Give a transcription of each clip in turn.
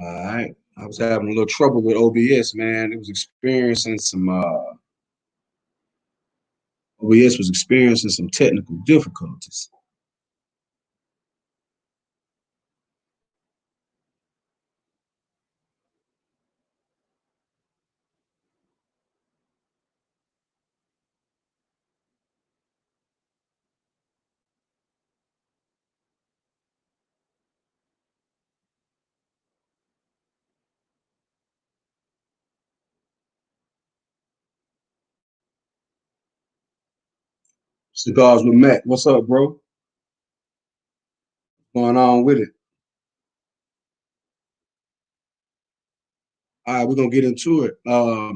All right. I was having a little trouble with OBS, man. It was experiencing some OBS was experiencing some technical difficulties. Cigars with Matt. What's up, bro? What's going on with it? All right, we're gonna get into it. I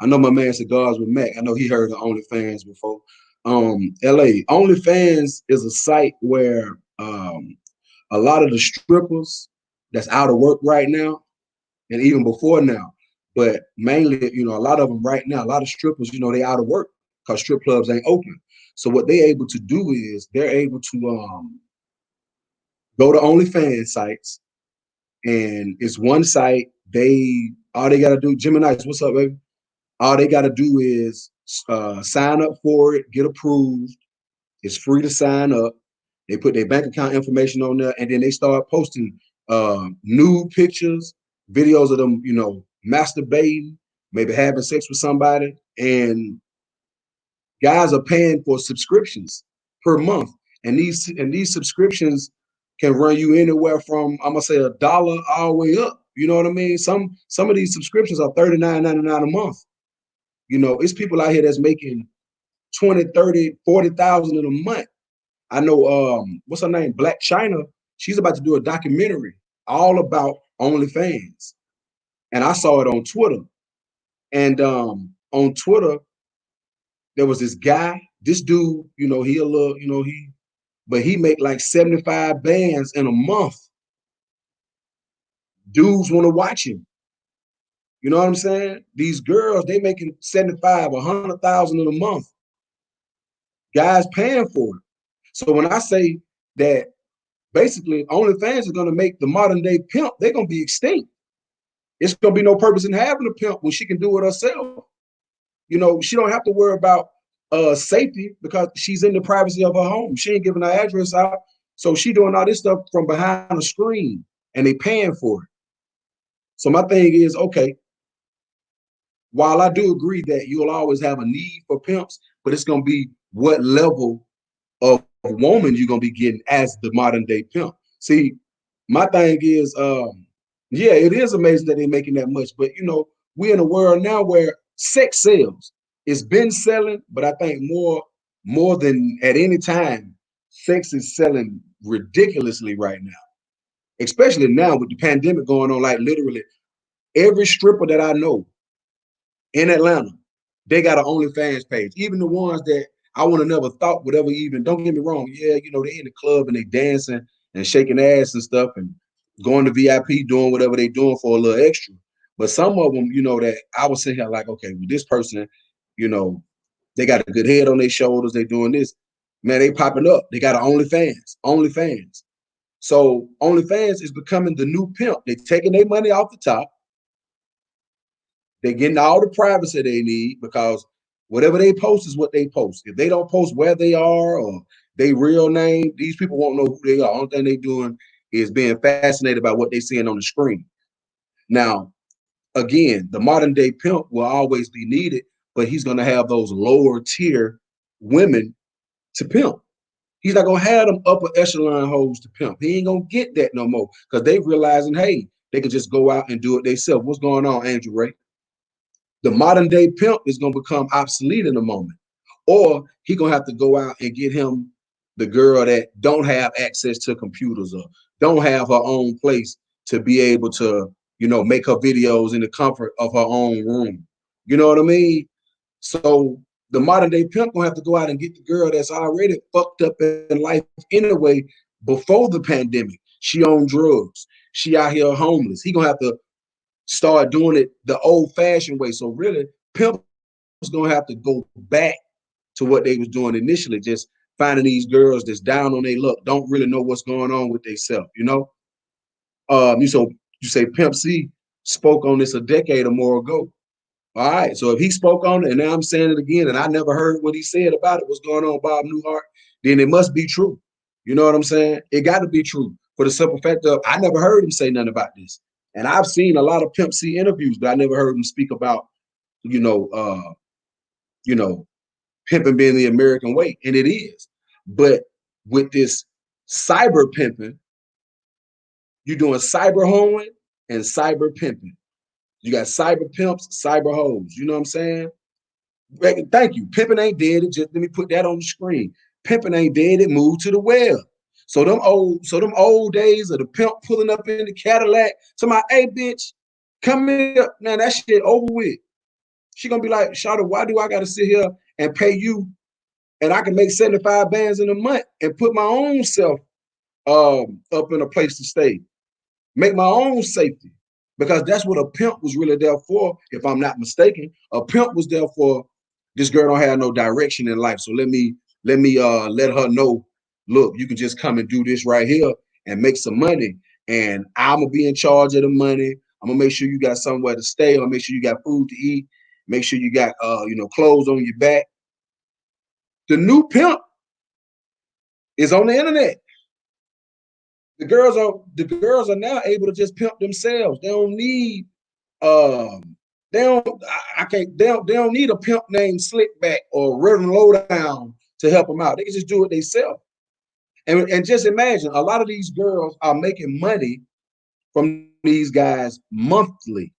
know my man Cigars with Mac. I know he heard of OnlyFans before. LA OnlyFans is a site where a lot of the strippers that's out of work right now, and even before now, but mainly, a lot of them right now, a lot of strippers, they out of work because strip clubs ain't open. So what they able to do is they're able to go to OnlyFans sites, and it's one site. They all they gotta do, Gemini, what's up, baby? All they gotta do is sign up for it, get approved. It's free to sign up. They put their bank account information on there, and then they start posting nude pictures, videos of them, masturbating, maybe having sex with somebody, and guys are paying for subscriptions per month, and these subscriptions can run you anywhere from, I'm gonna say, $1 all the way up. You know what I mean? Some of these subscriptions are $39.99 a month. It's people out here that's making 20, 30, 40,000 in a month. I know what's her name? Black China. She's about to do a documentary all about OnlyFans. And I saw it on Twitter. And on Twitter, there was this guy, this dude, he a little, but he make like 75 bands in a month. Dudes want to watch him. You know what I'm saying? These girls, they making 75, 100,000 in a month. Guys paying for it. So when I say that basically OnlyFans is going to make the modern day pimp, they're going to be extinct. It's going to be no purpose in having a pimp when she can do it herself. She don't have to worry about safety because she's in the privacy of her home. She ain't giving her address out. So she doing all this stuff from behind the screen, and they paying for it. So my thing is, okay, while I do agree that you'll always have a need for pimps, but it's going to be what level of woman you're going to be getting as the modern day pimp. See, my thing is, yeah, it is amazing that they're making that much, but we're in a world now where sex sells. It's been selling, but I think more than at any time, sex is selling ridiculously right now. Especially now with the pandemic going on, like literally every stripper that I know in Atlanta, they got an OnlyFans page. Even the ones that I would have never thought would ever even, don't get me wrong, yeah, they in the club and they dancing and shaking ass and stuff and going to VIP, doing whatever they doing for a little extra. But some of them, that I was sitting here like, okay, well, this person, they got a good head on their shoulders, they doing this. Man, they popping up. They got an OnlyFans. So OnlyFans is becoming the new pimp. They taking their money off the top. They're getting all the privacy they need because whatever they post is what they post. If they don't post where they are or their real name, these people won't know who they are. Only thing they doing is being fascinated by what they seeing on the screen. Now, again, the modern day pimp will always be needed, but he's going to have those lower tier women to pimp. He's not going to have them upper echelon hoes to pimp. He ain't going to get that no more because they realizing, hey, they can just go out and do it themselves. What's going on, Andrew Ray? The modern day pimp is going to become obsolete in a moment, or he going to have to go out and get him the girl that don't have access to computers or don't have her own place to be able to, make her videos in the comfort of her own room. You know what I mean? So the modern day pimp gonna have to go out and get the girl that's already fucked up in life anyway before the pandemic. She on drugs. She out here homeless. He gonna have to start doing it the old-fashioned way. So really, pimp is gonna have to go back to what they was doing initially, just finding these girls that's down on their luck, don't really know what's going on with themselves, So You say Pimp C spoke on this a decade or more ago. All right. So if he spoke on it and now I'm saying it again and I never heard what he said about it, what's going on, Bob Newhart, then it must be true. You know what I'm saying? It got to be true for the simple fact of I never heard him say nothing about this. And I've seen a lot of Pimp C interviews, but I never heard him speak about, you know, you know, pimping being the American way. And it is. But with this cyber pimping, you're doing cyber hoeing and cyber pimping. You got cyber pimps, cyber hoes. You know what I'm saying? Thank you. Pimping ain't dead. It just let me put that on the screen. Pimping ain't dead. It moved to the web. So them old days of the pimp pulling up in the Cadillac to my, hey bitch, come here. Man, that shit over with. She gonna be like, Shawty, why do I gotta sit here and pay you? And I can make 75 bands in a month and put my own self up in a place to stay. Make my own safety. Because that's what a pimp was really there for, if I'm not mistaken. A pimp was there for this girl don't have no direction in life. So let me let her know, look, you can just come and do this right here and make some money. And I'm gonna be in charge of the money. I'm gonna make sure you got somewhere to stay. I'm gonna make sure you got food to eat. Make sure you got clothes on your back. The new pimp is on the internet. The girls are now able to just pimp themselves. They don't need they don't need a pimp named Slickback or Reverend Lowdown to help them out. They can just do it themselves. And just imagine, a lot of these girls are making money from these guys monthly.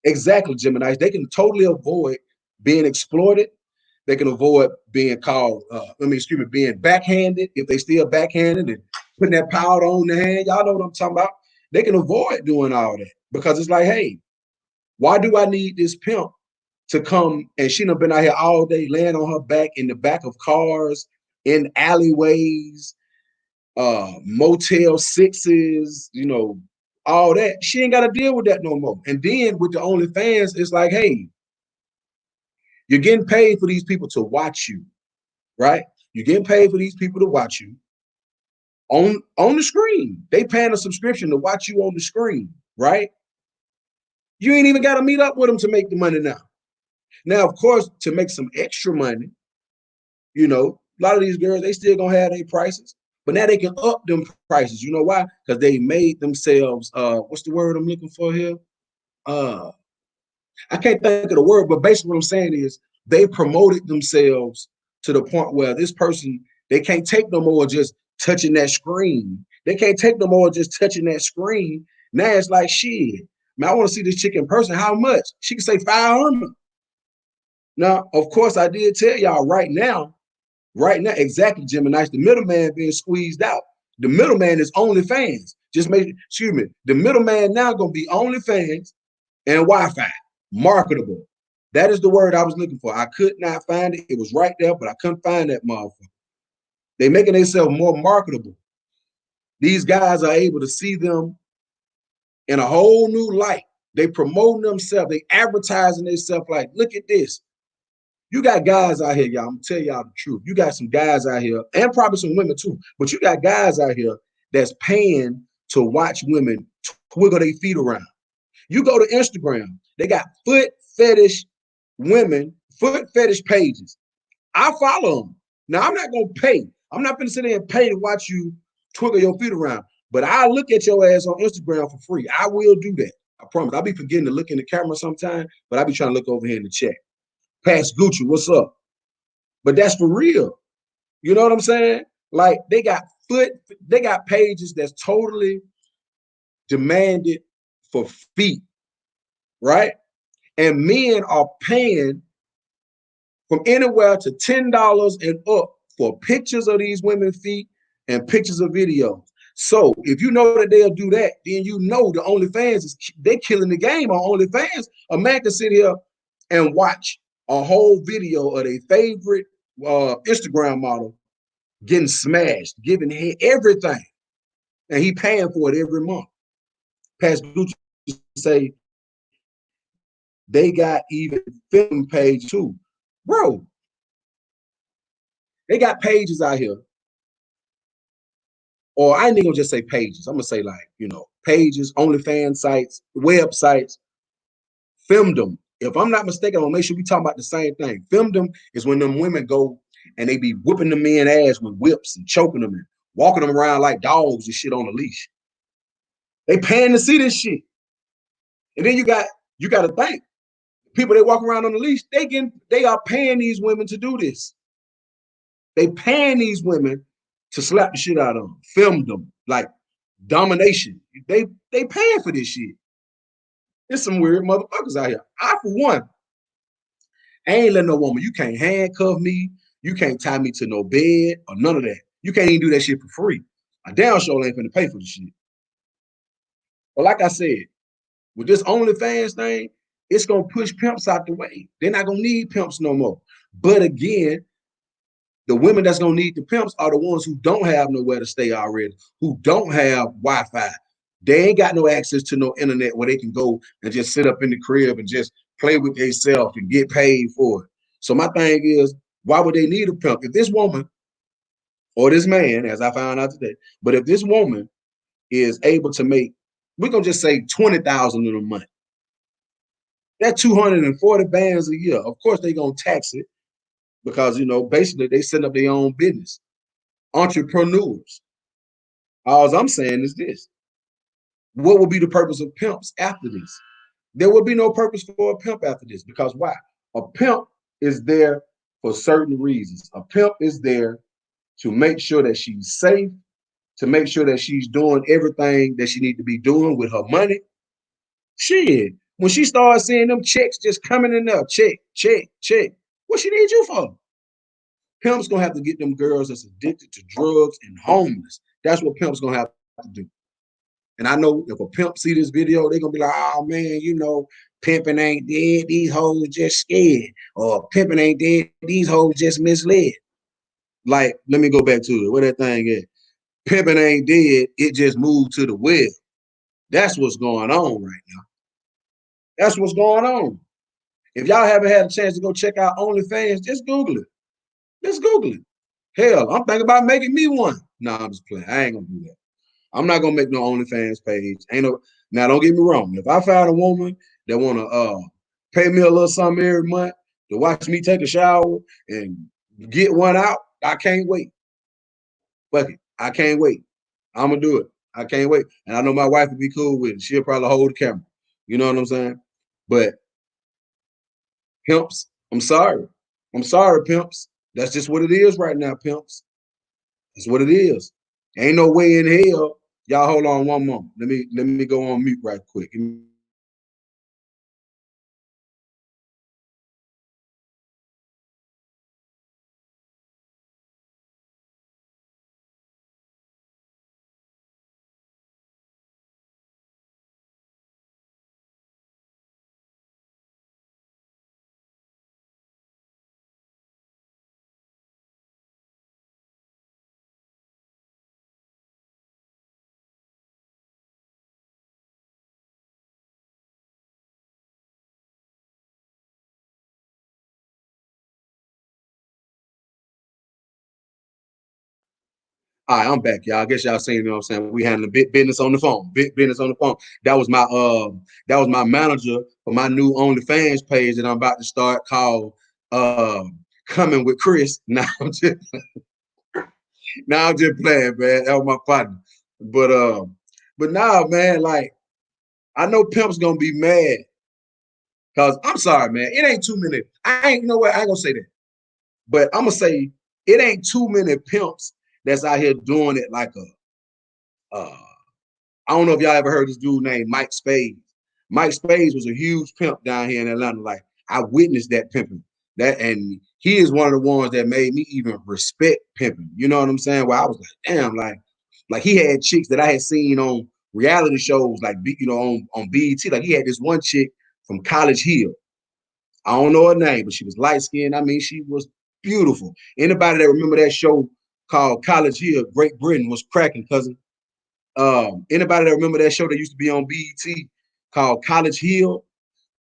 Exactly, Gemini. They can totally avoid being exploited. They can avoid being called, being backhanded if they still backhanded and putting that powder on the hand. Y'all know what I'm talking about. They can avoid doing all that because it's like, hey, why do I need this pimp to come? And she done been out here all day laying on her back in the back of cars, in alleyways, Motel 6s, all that. She ain't got to deal with that no more. And then with the OnlyFans, it's like, hey, you're getting paid for these people to watch you, right? You're getting paid for these people to watch you on the screen. They paying a subscription to watch you on the screen, right? You ain't even got to meet up with them to make the money now. Now, of course, to make some extra money, a lot of these girls, they still gonna have their prices, but now they can up them prices. You know why? Because they made themselves, what's the word I'm looking for here? I can't think of the word, but basically what I'm saying is they promoted themselves to the point where this person, they can't take no more just touching that screen. They can't take no more just touching that screen. Now it's like, shit, man, I want to see this chick in person. How much? She can say 500. Now, of course, I did tell y'all right now, exactly, Gemini, the middleman being squeezed out. The middleman is OnlyFans. The middleman now gonna be OnlyFans and Wi-Fi. Marketable. That is the word I was looking for. I could not find it. It was right there, but I couldn't find that motherfucker. They making themselves more marketable. These guys are able to see them in a whole new light. They promoting themselves. They advertising themselves like, look at this. You got guys out here, y'all. I'm gonna tell y'all the truth. You got some guys out here, and probably some women too, but you got guys out here that's paying to watch women wiggle their feet around. You go to Instagram, they got foot fetish women, foot fetish pages. I follow them. Now, I'm not gonna pay. I'm not gonna sit there and pay to watch you twiggle your feet around, but I look at your ass on Instagram for free. I will do that. I promise. I'll be forgetting to look in the camera sometime, but I'll be trying to look over here in the chat. Pass Gucci, what's up? But that's for real. You know what I'm saying? Like they got pages that's totally demanded for feet, right? And men are paying from anywhere to $10 and up for pictures of these women's feet and pictures of videos. So if you know that they'll do that, then you know the OnlyFans they killing the game on OnlyFans. A man can sit here and watch a whole video of their favorite Instagram model getting smashed, giving everything, and he paying for it every month. Past Gucci say they got even film page too, bro. They got pages out here, or I ain't gonna just say pages. I'm gonna say like pages, OnlyFans sites, websites, femdom. If I'm not mistaken, I'll make sure we talk about the same thing. Femdom is when them women go and they be whipping the men ass with whips and choking them and walking them around like dogs and shit on a leash. They paying to see this shit. And then you got to think, people that walk around on the leash, they are paying these women to do this. They paying these women to slap the shit out of them, film them, like domination. They paying for this shit. There's some weird motherfuckers out here. I, for one, I ain't letting no woman. You can't handcuff me. You can't tie me to no bed or none of that. You can't even do that shit for free. I damn sure ain't finna pay for the shit. But like I said, with this OnlyFans thing, it's gonna push pimps out the way. They're not gonna need pimps no more. But again, the women that's gonna need the pimps are the ones who don't have nowhere to stay already, who don't have Wi-Fi. They ain't got no access to no internet where they can go and just sit up in the crib and just play with themselves and get paid for it. So my thing is, why would they need a pimp? If this woman or this man, as I found out today, but if this woman is able to make, we're gonna just say 20,000 in a month. That's 240 bands a year. Of course, they're gonna tax it because basically they set up their own business. Entrepreneurs. All I'm saying is this. What will be the purpose of pimps after this? There will be no purpose for a pimp after this because why? A pimp is there for certain reasons. A pimp is there to make sure that she's safe, to make sure that she's doing everything that she needs to be doing with her money. Shit, when she starts seeing them checks just coming in there, check, check, check, what she needs you for? Pimp's gonna have to get them girls that's addicted to drugs and homeless. That's what pimp's gonna have to do. And I know if a pimp see this video, they're gonna be like, oh man, pimping ain't dead, these hoes just scared. Or pimping ain't dead, these hoes just misled. Like, let me go back to it. Where that thing is. Pimping ain't dead, it just moved to the web. That's what's going on right now. That's what's going on. If y'all haven't had a chance to go check out OnlyFans, just Google it. Just Google it. Hell, I'm thinking about making me one. No, I'm just playing. I ain't gonna do that. I'm not gonna make no OnlyFans page. Now don't get me wrong. If I find a woman that wanna pay me a little something every month to watch me take a shower and get one out, I can't wait. Fuck it. I can't wait. I'm gonna do it. I can't wait. And I know my wife would be cool with it. She'll probably hold the camera. You know what I'm saying? But pimps, I'm sorry. I'm sorry, pimps. That's just what it is right now, pimps. That's what it is. Ain't no way in hell. Y'all hold on one moment. Let me go on mute right quick. All right, I'm back, y'all. I guess y'all seen, you know what I'm saying? We handling big business on the phone. Big business on the phone. That was my manager for my new OnlyFans page that I'm about to start called Coming with Chris. Now I'm just playing, man. That was my partner. But now, man, like I know Pimp's gonna be mad. Cause I'm sorry, man. It ain't too many. I ain't I ain't gonna say that. But I'm gonna say it ain't too many pimps that's out here doing it like I don't know if y'all ever heard this dude named Mike Spades. Mike Spades was a huge pimp down here in Atlanta. Like I witnessed that pimping. And he is one of the ones that made me even respect pimping. You know what I'm saying? Where I was like, damn, like he had chicks that I had seen on reality shows, like on BET. Like he had this one chick from College Hill. I don't know her name, but she was light skinned. I mean, she was beautiful. Anybody that remember that show called College Hill, Great Britain was cracking, cousin. Anybody that remember that show that used to be on BET called College Hill?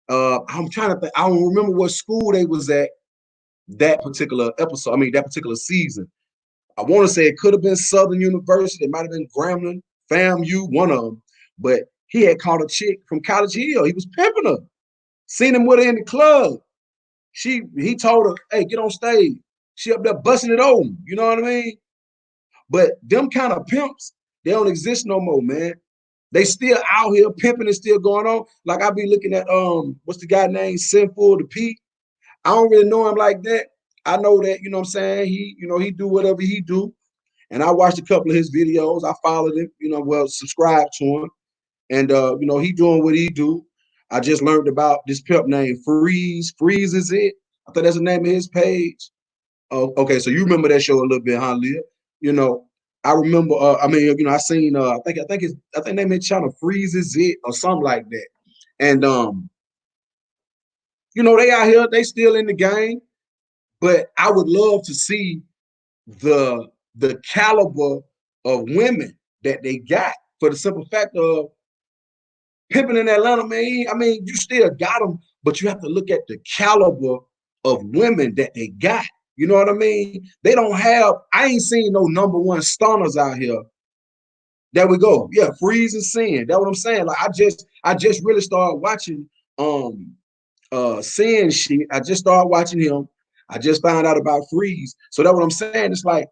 I'm trying to think. I don't remember what school they was at that particular episode. I mean, that particular season. I want to say it could have been Southern University. It might have been Grambling, FAMU, one of them. but he had caught a chick from College Hill. He was pimping her. Seen him with her in the club. He told her, hey, get on stage. She up there busting it open. You know what I mean? But them kind of pimps, they don't exist no more, man. They still out here, pimping is still going on. Like I be looking at what's the guy named Sinful the P. I don't really know him like that. I know that, you know what I'm saying? He do whatever he do. And I watched a couple of his videos. I followed him, subscribe to him. And he doing what he do. I just learned about this pimp named Freeze. Freeze is it? I thought that's the name of his page. Oh, okay. So you remember that show a little bit, huh, Leah? I remember. I seen. I think they made channel Freeze is it or something like that. And they out here. They still in the game. But I would love to see the caliber of women that they got, for the simple fact of pimping in Atlanta, man. I mean, you still got them, but you have to look at the caliber of women that they got. You know what I mean? They don't have, I ain't seen no number one stunners out here. There we go. Yeah, Freeze and Sin. That's what I'm saying. Like I just really started watching Sin shit. I just started watching him. I just found out about Freeze. So that's what I'm saying. It's like,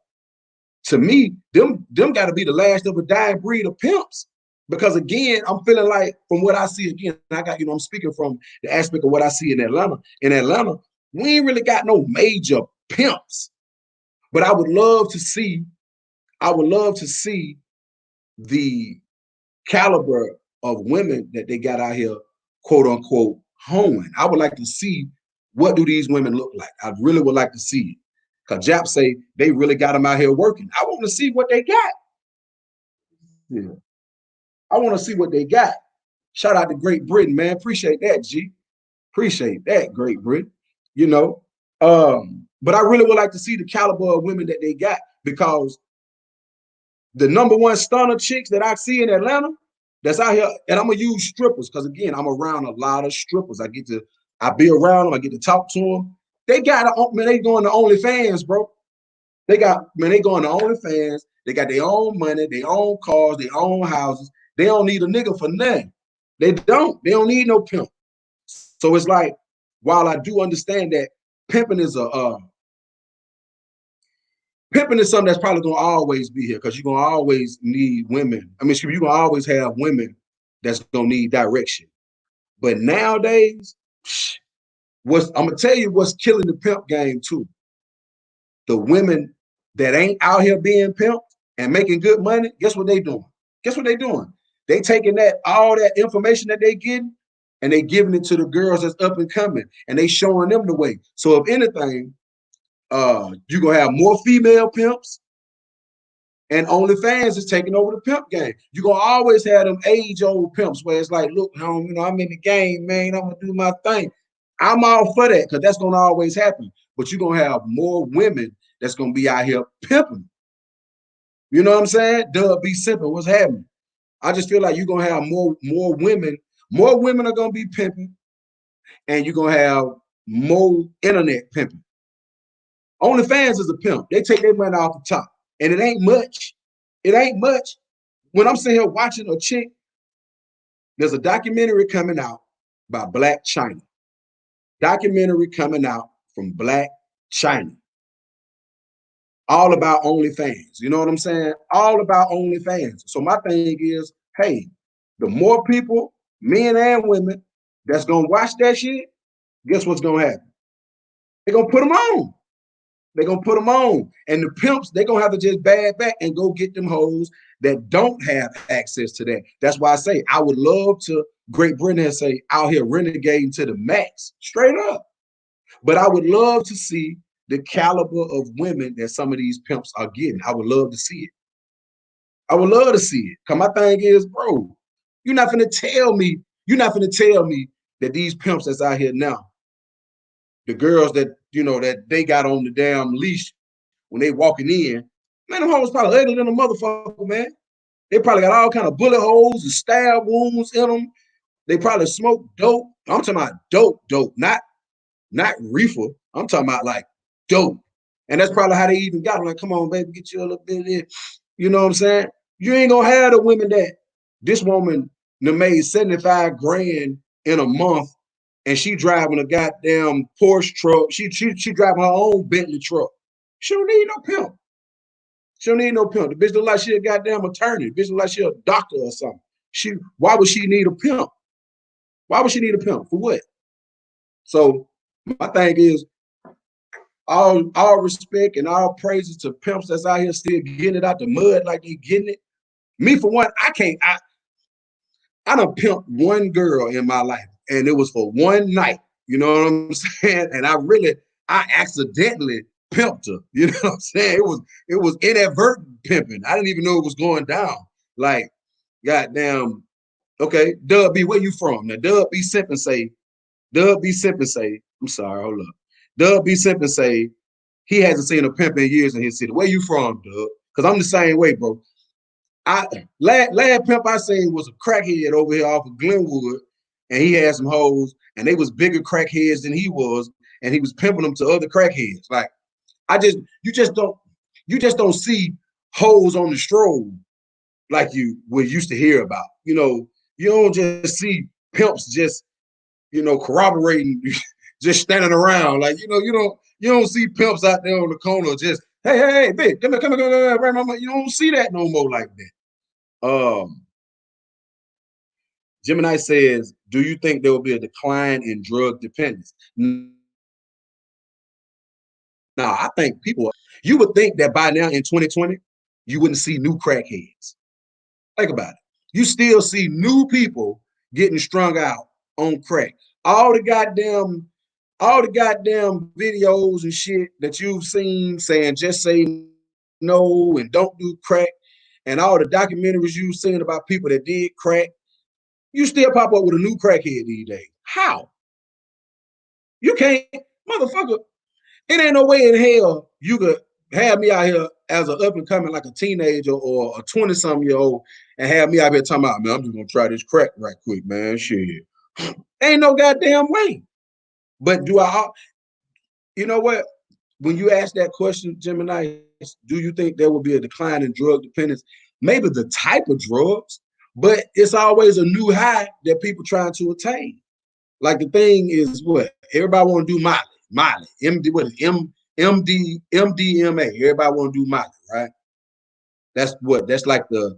to me, them got to be the last of a dying breed of pimps. Because again, I'm feeling like, from what I see, again, I'm speaking from the aspect of what I see in Atlanta. In Atlanta, we ain't really got no major pimps. But I would love to see the caliber of women that they got out here, quote unquote, hoeing. I would like to see, what do these women look like? I really would like to see it. Because Jap say they really got them out here working. I want to see what they got. Yeah. I want to see what they got. Shout out to Great Britain, man. Appreciate that, G. Appreciate that, Great Britain. But I really would like to see the caliber of women that they got, because the number one stunner chicks that I see in Atlanta that's out here, and I'm gonna use strippers because again, I'm around a lot of strippers. I be around them, I get to talk to them. They got, man, they going to OnlyFans, bro. They going to OnlyFans. They got their own money, their own cars, their own houses. They don't need a nigga for nothing. They don't need no pimp. So it's like, while I do understand that pimping is something that's probably gonna always be here, because you're gonna always need women. You're gonna always have women that's gonna need direction. But nowadays, I'm gonna tell you what's killing the pimp game too. The women that ain't out here being pimped and making good money, guess what they doing? They taking all that information that they getting, and they giving it to the girls that's up and coming, and they showing them the way. So if anything, you're gonna have more female pimps, and OnlyFans is taking over the pimp game. You're gonna always have them age-old pimps where it's like, look, I'm in the game, man. I'm gonna do my thing. I'm all for that, because that's gonna always happen. But you're gonna have more women that's gonna be out here pimping. You know what I'm saying? Dub be simping. What's happening? I just feel like you're gonna have more women. More women are gonna be pimping, and you're gonna have more internet pimping. OnlyFans is a pimp. They take their money off the top, and it ain't much. It ain't much. When I'm sitting here watching a chick, there's a documentary coming out by Black China. Documentary coming out from Black China. All about OnlyFans. You know what I'm saying? All about OnlyFans. So my thing is, hey, the more people, men and women, that's gonna watch that shit, guess what's gonna happen? They're gonna put them on. They're gonna put them on. And the pimps, they're gonna have to just bag back and go get them hoes that don't have access to that. That's why I say I would love to, Great Britain has say, out here renegading to the max, straight up. But I would love to see the caliber of women that some of these pimps are getting. I would love to see it. I would love to see it. Cause my thing is, bro, you're not gonna tell me that these pimps that's out here now, the girls that that they got on the damn leash when they walking in, man, them hoes probably ugly than a motherfucker, man. They probably got all kind of bullet holes and stab wounds in them. They probably smoke dope. I'm talking about dope, not reefer. I'm talking about like dope. And that's probably how they even got them. Like, come on, baby, get you a little bit of it. You know what I'm saying? You ain't gonna have the women This woman done made 75 grand in a month, and she driving a goddamn Porsche truck. She driving her own Bentley truck. She don't need no pimp. She don't need no pimp. The bitch look like she a goddamn attorney. The bitch look like she a doctor or something. Why would she need a pimp? Why would she need a pimp? For what? So my thing is, all respect and all praises to pimps that's out here still getting it out the mud like they getting it. Me for one, I done pimped one girl in my life, and it was for one night. You know what I'm saying? And I accidentally pimped her. You know what I'm saying? It was inadvertent pimping. I didn't even know it was going down. Like, goddamn. Okay, Dub B, where you from? Now, Dub B Simp and say, I'm sorry, hold up. Dub B Simp and say he hasn't seen a pimp in years in his city. Where you from, Dub? Because I'm the same way, bro. Last pimp I seen was a crackhead over here off of Glenwood, and he had some hoes, and they was bigger crackheads than he was, and he was pimping them to other crackheads. Like, you just don't see hoes on the stroll like you would used to hear about. You don't just see pimps just corroborating, just standing around. Like, you don't see pimps out there on the corner just, hey, big, come here. You don't see that no more like that. Gemini says, do you think there will be a decline in drug dependence? Now, I think you would think that by now in 2020, you wouldn't see new crackheads. Think about it. You still see new people getting strung out on crack. All the goddamn videos and shit that you've seen saying just say no and don't do crack, and all the documentaries you've seen about people that did crack, you still pop up with a new crackhead these days. How? You can't, motherfucker. It ain't no way in hell you could have me out here as an up and coming like a teenager or a 20-something-year-old and have me out here talking about, man, I'm just gonna try this crack right quick, man. Shit. Ain't no goddamn way. But you know what? When you ask that question, Gemini, do you think there will be a decline in drug dependence? Maybe the type of drugs, but it's always a new high that people trying to attain. Like the thing is what? Everybody want to do Molly, MD, what is MDMA? Everybody want to do Molly, right? That's like the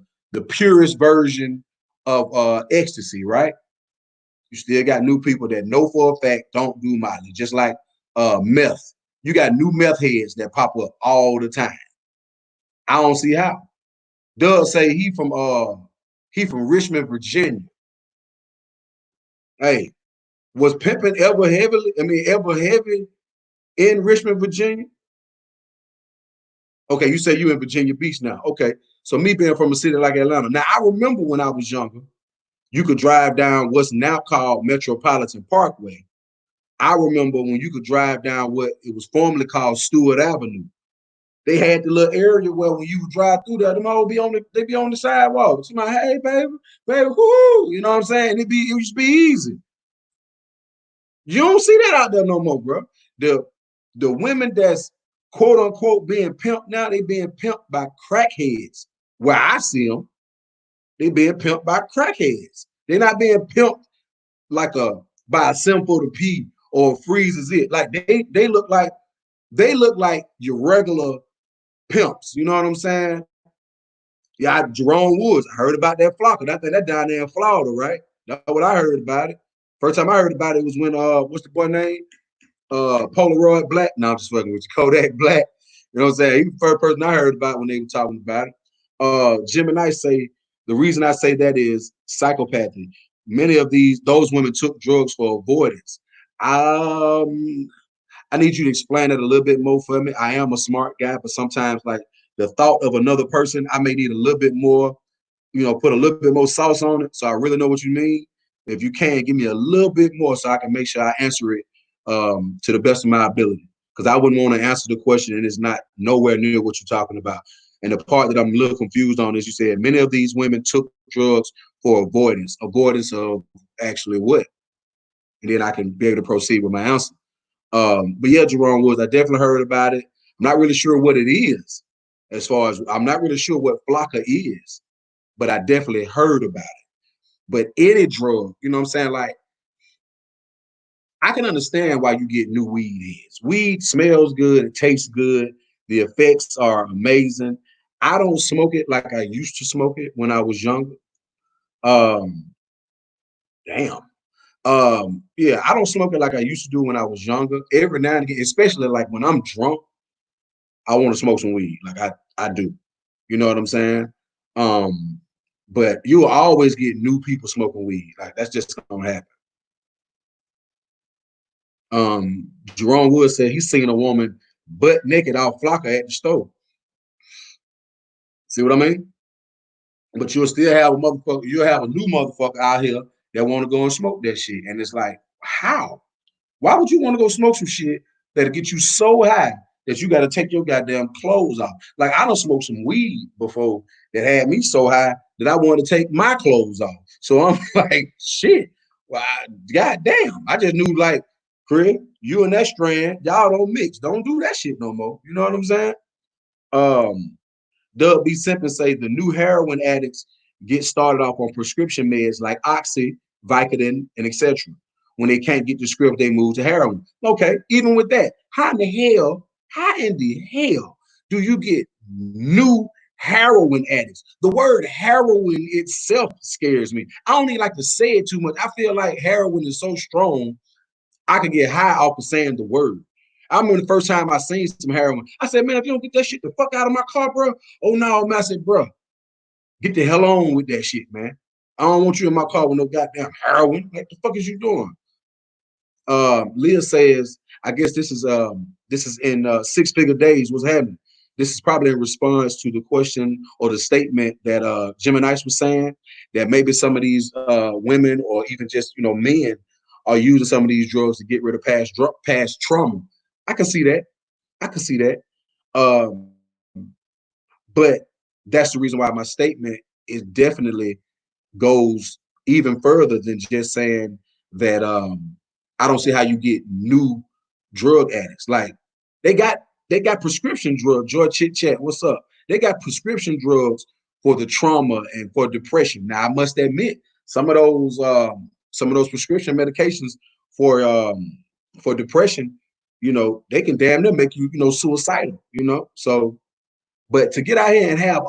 purest version of ecstasy, right? You still got new people that know for a fact don't do Molly, just like meth. You got new meth heads that pop up all the time. I don't see how. Doug say he from Richmond, Virginia. Hey, was pimping ever heavy in Richmond, Virginia? Okay, you say you in Virginia Beach now. Okay, so me being from a city like Atlanta. Now, I remember when I was younger, you could drive down what's now called Metropolitan Parkway. I remember when you could drive down what it was formerly called Stewart Avenue. They had the little area where when you would drive through there, them all be on the sidewalk. So my, hey, baby, whoo, you know what I'm saying? It used to be easy. You don't see that out there no more, bro. The women that's quote unquote being pimped now, they being pimped by crackheads. Where I see them, they being pimped by crackheads. They're not being pimped like by a Simple to P or Freezes It. Like they look like your regular pimps. You know what I'm saying? Yeah, Jerome Woods. I heard about that flocker. I think that down there in Florida, right? That's what I heard about it. First time I heard about it was when what's the boy name? Polaroid Black. No, I'm just fucking with you. Kodak Black. You know what I'm saying? He was the first person I heard about when they were talking about it. Gemini say the reason I say that is psychopathy. Many of those women took drugs for avoidance. I need you to explain it a little bit more for me. I am a smart guy, but sometimes like the thought of another person, I may need a little bit more, put a little bit more sauce on it. So I really know what you mean. If you can, give me a little bit more so I can make sure I answer it to the best of my ability. Because I wouldn't want to answer the question and it's not nowhere near what you're talking about. And the part that I'm a little confused on is you said many of these women took drugs for avoidance. Avoidance of actually what? And then I can be able to proceed with my answer. But yeah, Jerome Woods, I definitely heard about it. I'm not really sure what it is. I'm not really sure what Flocka is. but I definitely heard about it. But any drug, you know what I'm saying? Like, I can understand why you get new weed heads. Weed smells good, it tastes good, the effects are amazing. I don't smoke it like I used to smoke it when I was younger. Um, damn. Yeah, I don't smoke it like I used to do when I was younger. Every now and again, especially like when I'm drunk, I want to smoke some weed. Like I do. You know what I'm saying? Um, but you'll always get new people smoking weed. Like that's just gonna happen. Jerome Wood said he's seen a woman butt naked off Flocka at the store. See what I mean? But you'll still have a motherfucker, you'll have a new motherfucker out here that want to go and smoke that shit. And it's like, how? Why would you want to go smoke some shit that'll get you so high that you got to take your goddamn clothes off? Like I done smoked some weed before that had me so high that I wanted to take my clothes off. So I'm like, shit. Well, goddamn. I just knew like, Craig, you and that strand, y'all don't mix. Don't do that shit no more. You know what I'm saying? Um, Doug B. Simpson say the new heroin addicts get started off on prescription meds like Oxy, Vicodin, and etc. When they can't get the script, they move to heroin. Okay, even with that, how in the hell do you get new heroin addicts? The word heroin itself scares me. I don't even like to say it too much. I feel like heroin is so strong, I could get high off of saying the word. I remember the first time I seen some heroin. I said, man, if you don't get that shit the fuck out of my car, bro. Oh no, man. I said, bro, get the hell on with that shit, man. I don't want you in my car with no goddamn heroin. What the fuck is you doing? Leah says, I guess this is in 6-figure days. What's happening? This is probably in response to the question or the statement that Gemini was saying that maybe some of these women or even just men are using some of these drugs to get rid of past trauma. I can see that. I can see that. Um, but that's the reason why my statement is definitely goes even further than just saying that I don't see how you get new drug addicts. Like they got they got prescription drugs. George Chit Chat, what's up? They got prescription drugs for the trauma and for depression. Now I must admit some of those prescription medications for depression, they can damn near make you suicidal. So, but to get out here and have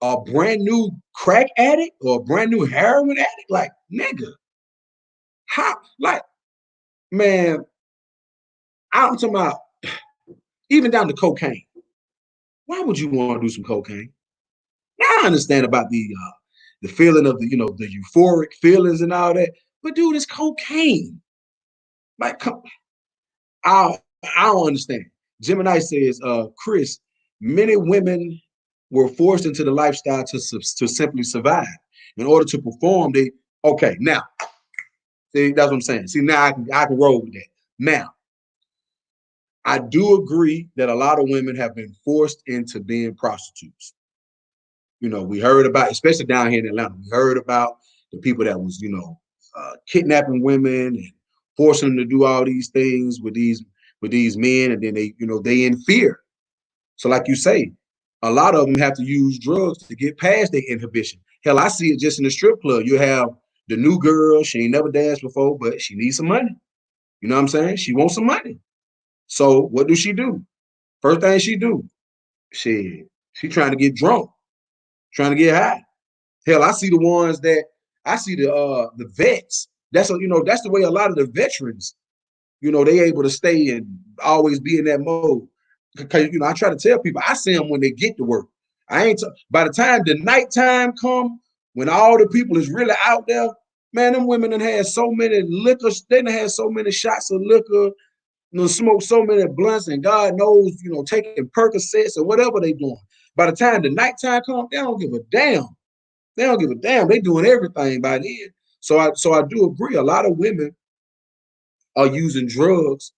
a brand new crack addict or a brand new heroin addict, like nigga, how? Like, man, I'm talking about even down to cocaine. Why would you want to do some cocaine? Now I understand about the feeling of the euphoric feelings and all that, but dude, it's cocaine. Like, I I don't understand. Gemini says, Chris, many women were forced into the lifestyle to simply survive. In order to perform, they okay. Now, see, that's what I'm saying. See, now I can roll with that. Now, I do agree that a lot of women have been forced into being prostitutes. We heard about, especially down here in Atlanta, we heard about the people that was, kidnapping women and forcing them to do all these things with these men, and then they in fear. So, like you say, a lot of them have to use drugs to get past their inhibition. Hell, I see it just in the strip club. You have the new girl, she ain't never danced before, but she needs some money. You know what I'm saying? She wants some money. So what does she do? First thing she do, she trying to get drunk, trying to get high. Hell, I see the vets. That's the way a lot of the veterans, they able to stay and always be in that mode. Because I try to tell people, I see them when they get to work. By the time the nighttime come, when all the people is really out there, man, them women done had so many liquors, they done had so many shots of liquor, smoke so many blunts, and God knows, taking Percocets or whatever they doing. By the time the nighttime comes, they don't give a damn. They don't give a damn. They doing everything by then. So I do agree. A lot of women are using drugs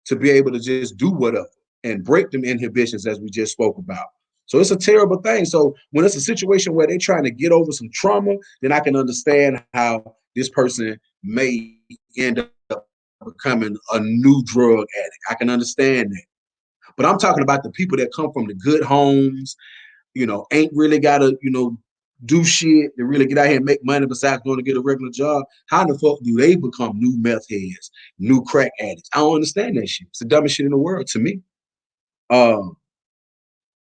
to be able to just do whatever and break them inhibitions as we just spoke about. So it's a terrible thing. So when it's a situation where they're trying to get over some trauma, then I can understand how this person may end up becoming a new drug addict. I can understand that. But I'm talking about the people that come from the good homes, ain't really got to, do shit to really get out here and make money besides going to get a regular job, how in the fuck do they become new meth heads, new crack addicts? I don't understand that shit. It's the dumbest shit in the world to me.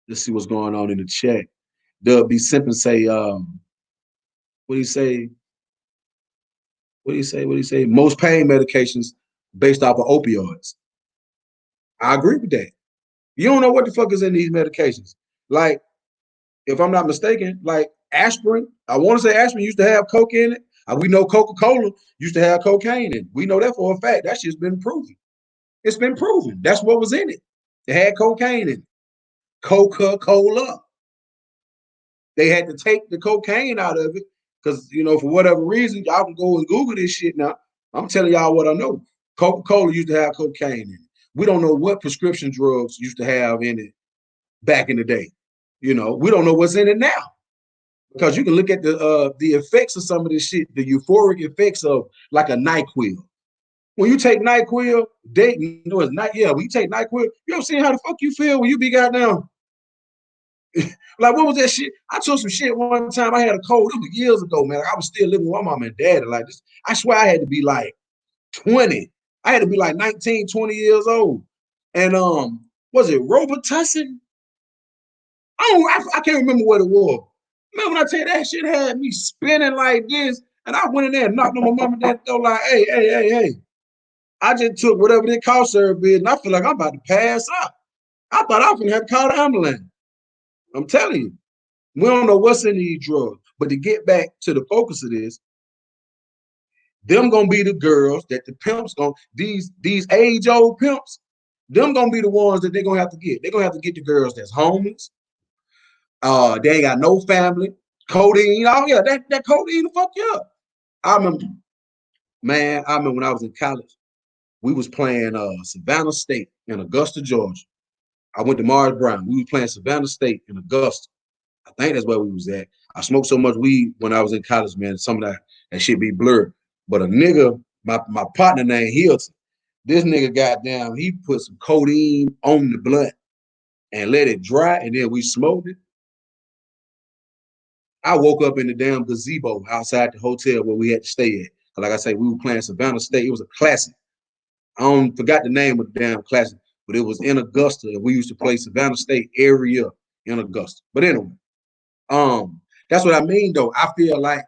Let's see what's going on in the chat. They'll be simple say, what do you say? What do you say? What do you say? Most pain medications based off of opioids. I agree with that. You don't know what the fuck is in these medications. Like, if I'm not mistaken, like aspirin, I want to say aspirin used to have coke in it. We know Coca-Cola used to have cocaine in it. We know that for a fact. That shit's been proven. It's been proven. That's what was in it. It had cocaine in it. Coca-Cola. They had to take the cocaine out of it because, you know, for whatever reason, y'all can go and Google this shit now. I'm telling y'all what I know. Coca-Cola used to have cocaine in it. We don't know what prescription drugs used to have in it back in the day. You know, we don't know what's in it now because you can look at the effects of some of this shit, the euphoric effects of like a NyQuil. When you take NyQuil, you know it's not, yeah, when you take NyQuil, you ever seen how the fuck you feel when you be goddamn like, what was that shit? I took some shit one time. I had a cold. It was years ago, man. Like, I was still living with my mom and dad. Like this, I swear I had to be like 20. I had to be like 19, 20 years old. And was it Robitussin? I can't remember what it was. Man, when I tell you that shit had me spinning like this, and I went in there and knocked on my mom and dad door like, hey. I just took whatever they cough syrup is, and I feel like I'm about to pass out. I thought I was gonna have to call the ambulance. I'm telling you. We don't know what's in these drugs. But to get back to the focus of this, them gonna be the girls that the pimps gonna, these age-old pimps, them gonna be the ones that they're gonna have to get. They're gonna have to get the girls that's homeless. They ain't got no family. Codeine, oh yeah, that codeine will fuck you up. I remember when I was in college, we was playing Savannah State in Augusta, Georgia. I went to Mars Brown. We was playing Savannah State in Augusta. I think that's where we was at. I smoked so much weed when I was in college, man. Some of that shit be blurred. But a nigga, my partner named Hilton, this nigga got down, he put some codeine on the blunt and let it dry, and then we smoked it. I woke up in the damn gazebo outside the hotel where we had to stay at. Like I say, we were playing Savannah State. It was a classic. I forgot the name of the damn classic, but it was in Augusta, and we used to play Savannah State area in Augusta. But anyway, that's what I mean, though. I feel like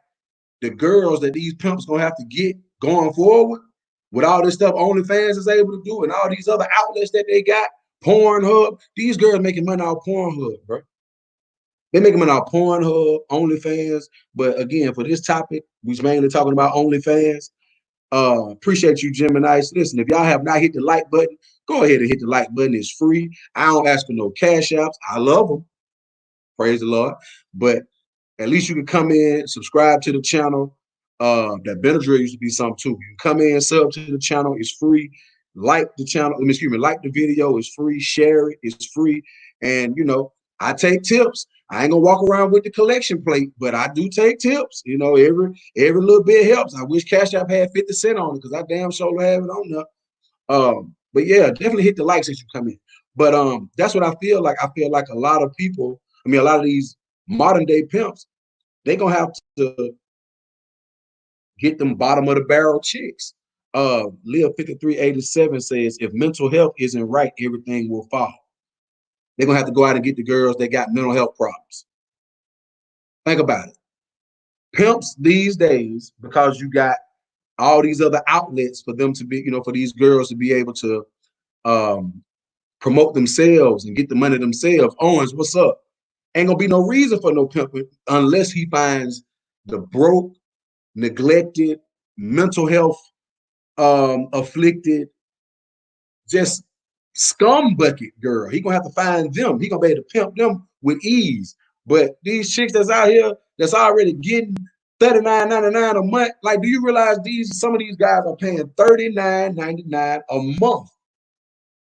the girls that these pimps gonna have to get going forward with all this stuff OnlyFans is able to do and all these other outlets that they got, Pornhub, these girls making money off Pornhub, bro. They making money off Pornhub, OnlyFans. But again, for this topic, we're mainly talking about OnlyFans. Appreciate you, Jim and Ice. Listen, if y'all have not hit the like button, go ahead and hit the like button. It's free. I don't ask for no cash apps. I love them. Praise the Lord. But at least you can come in, subscribe to the channel. That Benadryl used to be something too. You can come in, sub to the channel. It's free. Like the channel. Excuse me. Like the video. It's free. Share it. It's free. And you know, I take tips. I ain't gonna walk around with the collection plate, but I do take tips. You know, every little bit helps. I wish Cash App had 50 cents on it because I damn sure have it on there. But yeah, definitely hit the likes as you come in. But that's what I feel like. I feel like a lot of people, a lot of these modern day pimps, they're gonna have to get them bottom of the barrel chicks. Live 5387 says if mental health isn't right, everything will fall. They're gonna have to go out and get the girls that got mental health problems. Think about it. Pimps these days, because you got all these other outlets for them to be, you know, for these girls to be able to promote themselves and get the money themselves. Owens, what's up? Ain't gonna be no reason for no pimping unless he finds the broke, neglected, mental health afflicted, just scum bucket girl. He gonna have to find them. He gonna be able to pimp them with ease. But these chicks that's out here that's already getting $39.99 a month, like, do you realize some of these guys are paying $39.99 a month?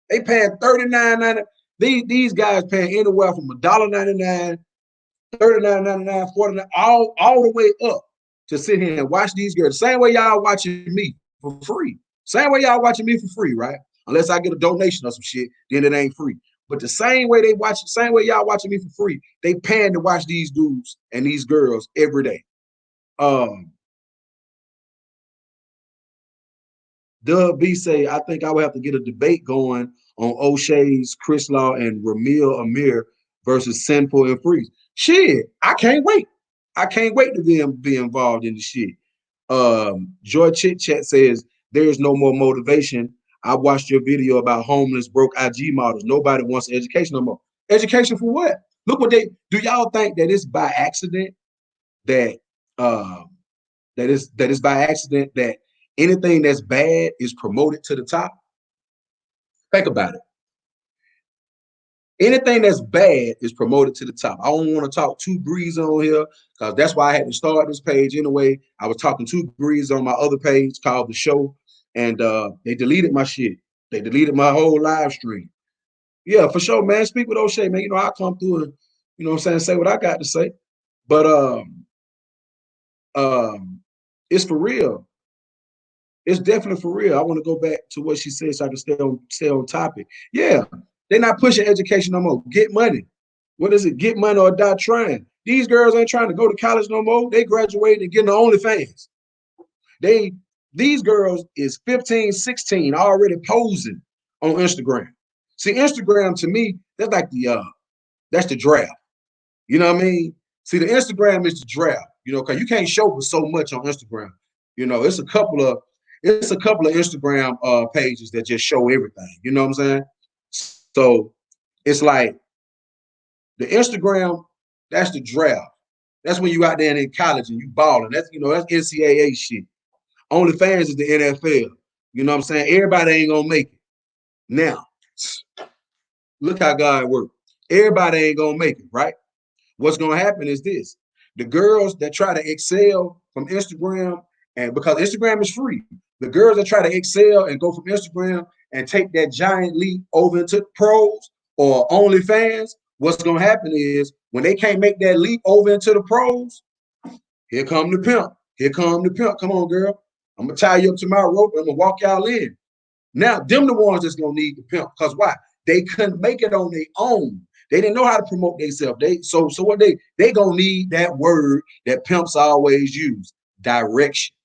They paying $39.99. These guys paying anywhere from $1.99, $39.99, $49, all the way up to sit here and watch these girls. Same way y'all watching me for free. Same way y'all watching me for free, right? Unless I get a donation or some shit, then it ain't free. But the same way they watch, the same way y'all watching me for free, they paying to watch these dudes and these girls every day. Doug B say, I think I would have to get a debate going on O'Shea's, Chris Law, and Ramil Amir versus Sinful and Freeze. Shit, I can't wait. I can't wait to be involved in the shit. Joy Chit Chat says, there's no more motivation. I watched your video about homeless, broke IG models. Nobody wants education no more. Education for what? Look what they do. Y'all think that it's by accident that that is by accident that anything that's bad is promoted to the top? Think about it. Anything that's bad is promoted to the top. I don't want to talk too greasy on here because that's why I had to start this page anyway. I was talking too greasy on my other page called The Show, and they deleted my shit. They deleted my whole live stream. Yeah, for sure, man. Speak with O'Shea, man. You know, I come through and, you know what I'm saying, say what I got to say. But it's for real. It's definitely for real. I want to go back to what she said so I can stay on topic. Yeah, they're not pushing education no more. Get money. What is it? Get money or die trying. These girls ain't trying to go to college no more. They graduated and getting the OnlyFans. These girls is 15, 16, already posing on Instagram. See, Instagram to me, that's like that's the draft. You know what I mean? See, the Instagram is the draft, you know, because you can't show for so much on Instagram. You know, it's a couple of Instagram pages that just show everything. You know what I'm saying? So it's like the Instagram, that's the draft. That's when you out there in college and you balling. That's, you know, that's NCAA shit. OnlyFans is the NFL. You know what I'm saying? Everybody ain't gonna make it. Now, look how God works. Everybody ain't gonna make it, right? What's gonna happen is this: the girls that try to excel from Instagram, and because Instagram is free, the girls that try to excel and go from Instagram and take that giant leap over into pros or OnlyFans, what's gonna happen is when they can't make that leap over into the pros, here come the pimp. Here come the pimp. Come on, girl. I'm gonna tie you up to my rope and I'm gonna walk y'all in. Now, them the ones that's gonna need the pimp. Because why? They couldn't make it on their own. They didn't know how to promote themselves. So what they gonna need that word that pimps always use, direction.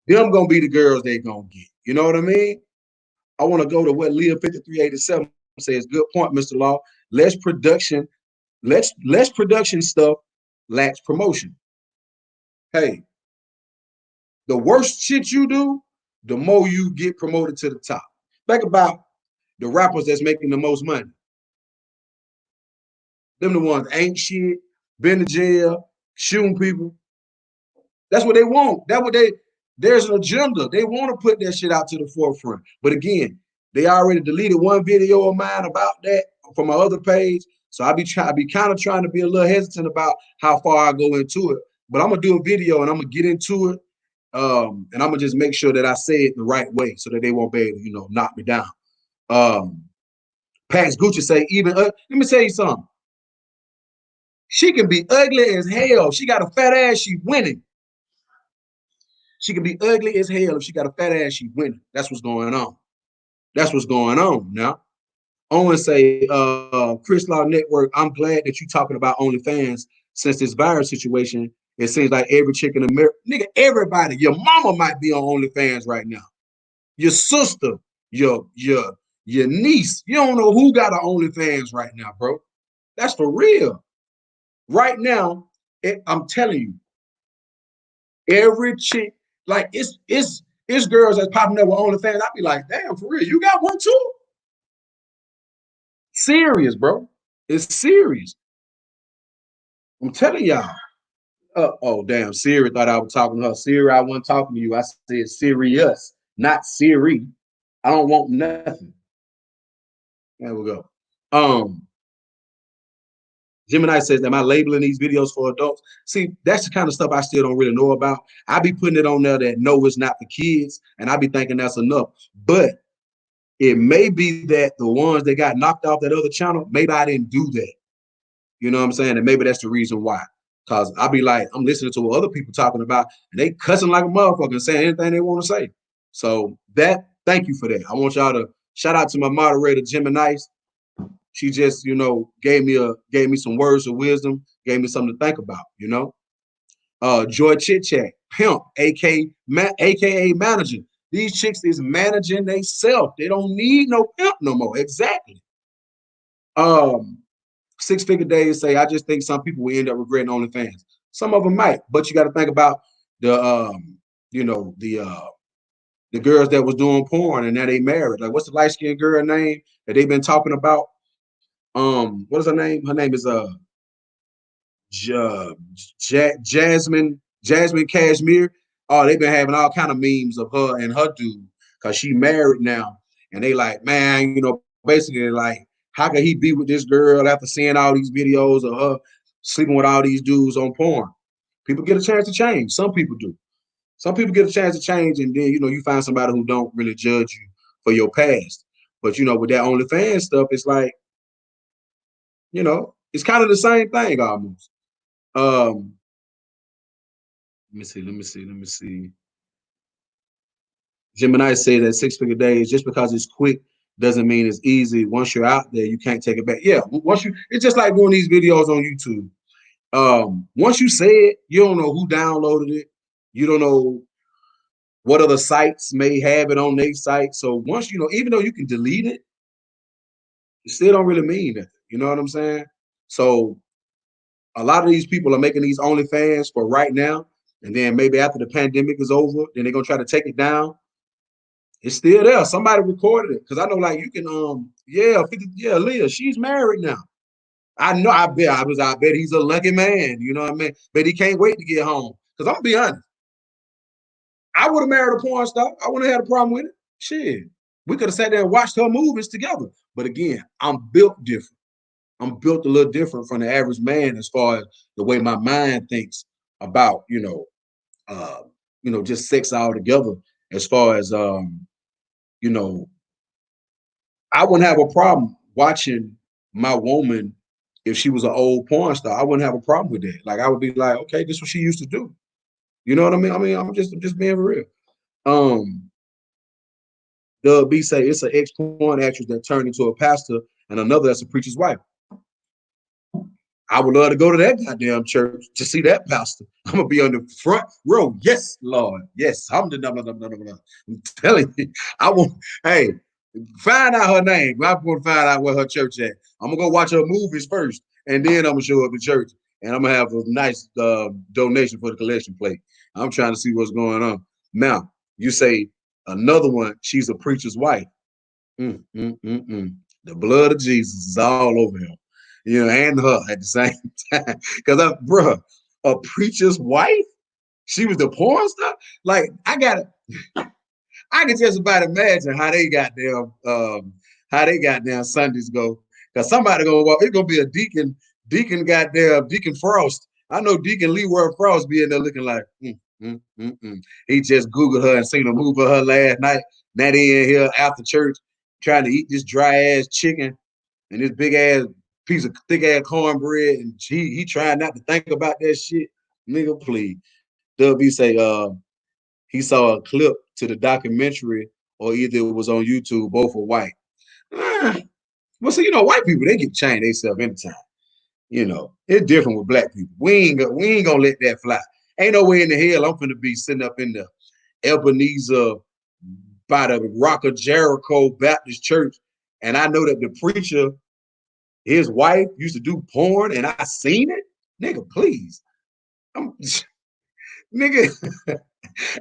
Them gonna be the girls they gonna get. You know what I mean? I want to go to what Leah 5387 says. Good point, Mr. Law. Less production stuff lacks promotion. Hey, the worse shit you do, the more you get promoted to the top. Think about the rappers that's making the most money. Them the ones ain't shit, been to jail, shooting people. That's what they want. There's an agenda. They want to put that shit out to the forefront. But again, they already deleted one video of mine about that from my other page. So I be kind of trying to be a little hesitant about how far I go into it. But I'm gonna do a video and I'm gonna get into it. And I'm gonna just make sure that I say it the right way so that they won't be able to, you know, knock me down. Pax Gucci say, let me tell you something. She can be ugly as hell. She got a fat ass, she winning. She can be ugly as hell. If she got a fat ass, she winning. That's what's going on. That's what's going on now. Owen say, Chris Law Network, I'm glad that you talking about OnlyFans since this virus situation. It seems like every chick in America, nigga, everybody, your mama might be on OnlyFans right now. Your sister, your niece. You don't know who got an OnlyFans right now, bro. That's for real. Right now, I'm telling you, every chick, like it's girls that's popping up with OnlyFans. I'd be like, damn, for real, you got one too? Serious, bro. It's serious. I'm telling y'all. Oh, damn. Siri thought I was talking to her. Siri, I wasn't talking to you. I said serious, not Siri. I don't want nothing. There we go. Gemini says, am I labeling these videos for adults? See, that's the kind of stuff I still don't really know about. I be putting it on there that no, it's not for kids, and I be thinking that's enough. But it may be that the ones that got knocked off that other channel, maybe I didn't do that. You know what I'm saying? And maybe that's the reason why. Because I be like, I'm listening to what other people talking about, and they cussing like a motherfucker and saying anything they want to say. So thank you for that. I want y'all to shout out to my moderator, Gemini. She just, you know, gave me some words of wisdom, gave me something to think about, you know. Joy Chit Chat, pimp, aka manager. These chicks is managing themselves. They don't need no pimp no more. Exactly. Um, 6 Figure Days say, I just think some people will end up regretting OnlyFans. Some of them might, but you got to think about the you know, the girls that was doing porn and now they married. Like, what's the light skinned girl name that they've been talking about? What is her name? Her name is Jasmine Cashmere. Oh, they've been having all kind of memes of her and her dude because she married now, and they like, man, you know, basically like, how could he be with this girl after seeing all these videos of her sleeping with all these dudes on porn? People get a chance to change. Some people do. Some people get a chance to change, and then you know you find somebody who don't really judge you for your past. But you know, with that OnlyFans stuff, it's like, you know, it's kind of the same thing almost. Um, let me see. Gemini said that 6 Figure Days, just because it's quick doesn't mean it's easy. Once you're out there, you can't take it back. Yeah, once you, it's just like doing these videos on YouTube. Once you say it, you don't know who downloaded it. You don't know what other sites may have it on their site. So once you know, even though you can delete it, it still don't really mean that. You know what I'm saying? So a lot of these people are making these OnlyFans for right now, and then maybe after the pandemic is over, then they're gonna try to take it down. It's still there. Somebody recorded it because I know, like, you can, yeah, 50, yeah, Leah, she's married now. I know. I bet he's a lucky man. You know what I mean? But he can't wait to get home. Because I'm gonna be honest, I would have married a porn star. I wouldn't have had a problem with it. Shit, we could have sat there and watched her movies together. But again, I'm built different. I'm built a little different from the average man as far as the way my mind thinks about, just sex altogether. As far as you know, I wouldn't have a problem watching my woman if she was an old porn star. I wouldn't have a problem with that. Like, I would be like, okay, this is what she used to do. You know what I mean? I'm just being real. Um, the B say it's an ex-porn actress that turned into a pastor, and another that's a preacher's wife. I would love to go to that goddamn church to see that pastor. I'm gonna be on the front row. Yes, Lord. Yes, I'm telling you. I want. Hey, find out her name. I'm going to find out where her church at. I'm gonna go watch her movies first, and then I'm gonna show up at church, and I'm gonna have a nice donation for the collection plate. I'm trying to see what's going on. Now, you say another one. She's a preacher's wife. Mm, mm, mm, mm. The blood of Jesus is all over him, you know, and her at the same time. Because, bruh, a preacher's wife, she was the porn star. Like, I can just about imagine how they got down Sundays go. Because somebody gonna walk, it's gonna be a Deacon Frost. I know Deacon Leroy Frost be in there looking like, he just Googled her and seen a movie of her last night. Now they in here after church trying to eat this dry ass chicken and this big ass piece of thick ass cornbread, and he trying not to think about that shit. Nigga, please. W say he saw a clip to the documentary, or either it was on YouTube, both are white. Well, so you know, white people, they get changed themselves anytime. You know, it's different with black people. We ain't gonna let that fly. Ain't no way in the hell I'm gonna be sitting up in the Ebenezer by the Rock of Jericho Baptist Church, and I know that the preacher, his wife used to do porn, and I seen it. Nigga, please. I'm nigga.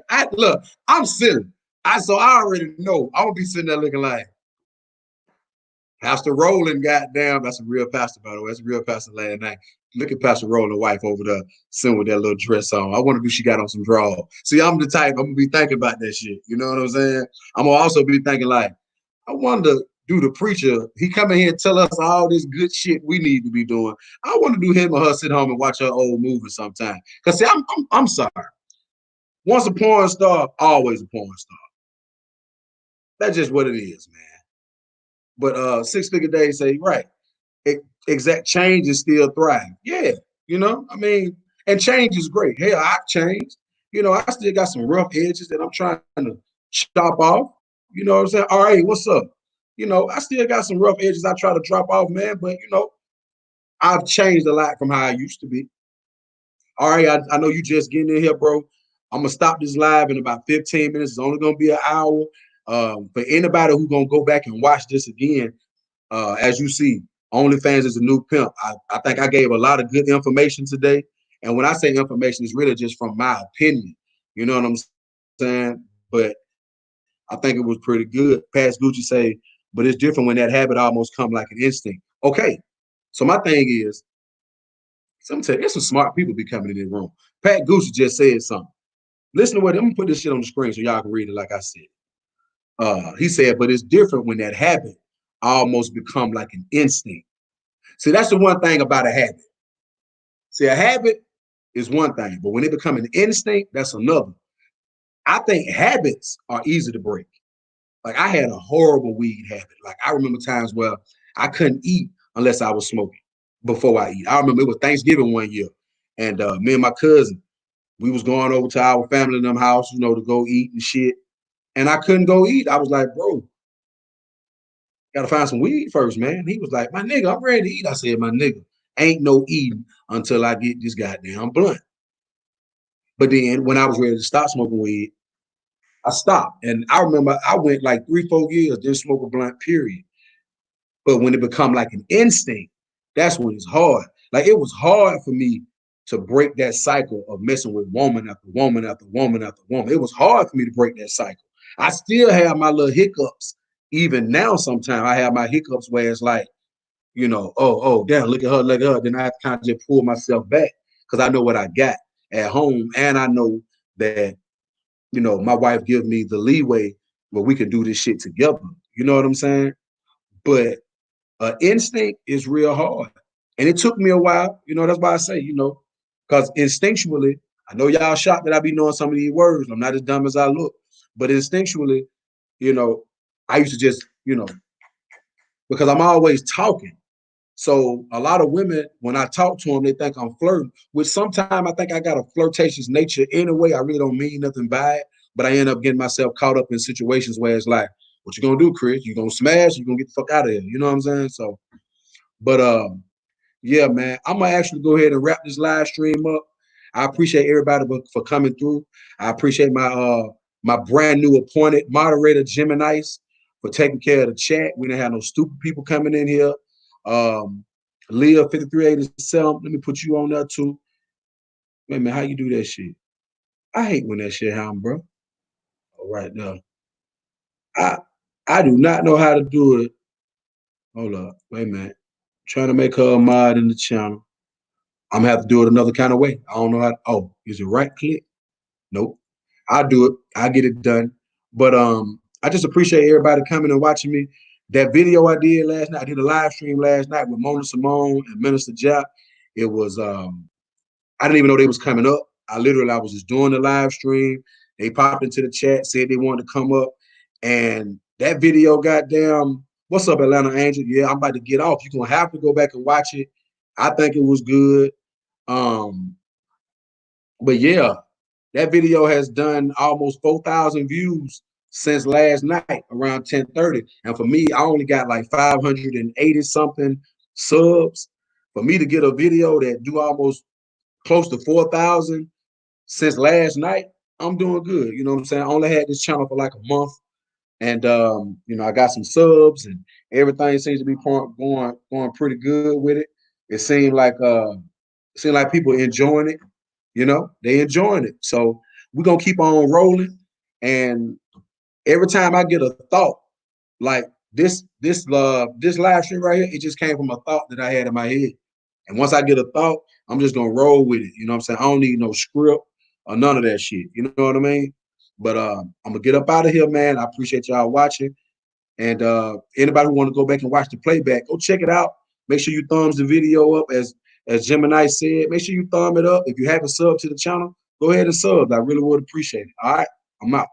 I look, I'm silly. I already know I'm gonna be sitting there looking like Pastor Roland, goddamn, that's a real pastor, by the way. That's a real pastor last night. Look at Pastor Roland's wife over there sitting with that little dress on. I wonder if she got on some drawers. See, I'm the type, I'm gonna be thinking about that shit. You know what I'm saying? I'm gonna also be thinking like, I wonder, do the preacher, he come in here and tell us all this good shit we need to be doing. I want to do him or her sit home and watch her old movie sometime. Cause see, I'm sorry. Once a porn star, always a porn star. That's just what it is, man. But 6 Figure Days say, right, exact change is still thrive. Yeah, you know, I mean, and change is great. Hell, I've changed. You know, I still got some rough edges that I'm trying to chop off. You know what I'm saying? All right, what's up? I still got some rough edges I try to drop off, man, but I've changed a lot from how I used to be. All right, I know you just getting in here, bro. I'm gonna stop this live in about 15 minutes. It's only gonna be an hour. For anybody who's gonna go back and watch this again, as you see, OnlyFans is a new pimp. I think I gave a lot of good information today. And when I say information, it's really just from my opinion. You know what I'm saying? But I think it was pretty good. Past Gucci say, but it's different when that habit almost come like an instinct. Okay. So my thing is, sometimes there's some smart people be coming in the room. Pat Gucci just said something. Listen to what I'm gonna put this shit on the screen so y'all can read it like I said. He said, but it's different when that habit almost become like an instinct. See, that's the one thing about a habit. See, a habit is one thing, but when it becomes an instinct, that's another. I think habits are easy to break. Like I had a horrible weed habit. Like I remember times where I couldn't eat unless I was smoking before I eat. I remember it was Thanksgiving one year, and me and my cousin, we was going over to our family in them house, to go eat and shit. And I couldn't go eat. I was like, bro, gotta find some weed first, man. He was like, my nigga, I'm ready to eat. I said, my nigga, ain't no eating until I get this goddamn blunt. But then when I was ready to stop smoking weed, I stopped. And I remember I went like 3-4 years, didn't smoke a blunt, period. But when it become like an instinct, that's when it's hard. Like it was hard for me to break that cycle of messing with woman after woman after woman after woman. It was hard for me to break that cycle. I still have my little hiccups. Even now, sometimes I have my hiccups where it's like, oh, damn, look at her, look at her. Then I have to kind of just pull myself back because I know what I got at home. And I know that, my wife gives me the leeway where we can do this shit together. You know what I'm saying? But instinct is real hard. And it took me a while. That's why I say, because instinctually, I know y'all shocked that I be knowing some of these words. I'm not as dumb as I look. But instinctually, I used to just, because I'm always talking. So a lot of women, when I talk to them, they think I'm flirting, which sometimes I think I got a flirtatious nature anyway. I really don't mean nothing by it, but I end up getting myself caught up in situations where it's like, what you gonna do, Chris? You gonna smash? You gonna get the fuck out of here? You know what I'm saying? So, but yeah, man, I'm gonna actually go ahead and wrap this live stream up. I appreciate everybody for coming through. I appreciate my brand new appointed moderator, Gemini's, for taking care of the chat. We didn't have no stupid people coming in here. Leah 5387, let me put you on there too. Wait a minute, how you do that shit? I hate when that shit happens, bro. All right, now. I do not know how to do it. Hold up, wait a minute. Trying to make her a mod in the channel. I'm gonna have to do it another kind of way. I don't know how. Oh, is it right click? Nope. I'll do it. I'll get it done. But I just appreciate everybody coming and watching me. That video I did last night, I did a live stream last night with Mona Simone and Minister Jap. It was I didn't even know they was coming up. I was just doing the live stream. They popped into the chat, said they wanted to come up, and that video, goddamn, what's up, Atlanta Angel? Yeah, I'm about to get off. You're gonna have to go back and watch it. I think it was good. But yeah, that video has done almost 4,000 views since last night around 10:30. And for me, I only got like 580 something subs. For me to get a video that do almost close to 4,000 since last night, I'm doing good. You know what I'm saying? I only had this channel for like a month. And I got some subs and everything seems to be going pretty good with it. It seemed like people enjoying it. They enjoying it. So we're gonna keep on rolling. And every time I get a thought, like this live stream right here, it just came from a thought that I had in my head. And once I get a thought, I'm just gonna roll with it. You know what I'm saying? I don't need no script or none of that shit. You know what I mean? But I'm gonna get up out of here, man. I appreciate y'all watching. And anybody who want to go back and watch the playback, go check it out. Make sure you thumbs the video up as Gemini said. Make sure you thumb it up. If you haven't subbed to the channel, go ahead and sub. I really would appreciate it. All right, I'm out.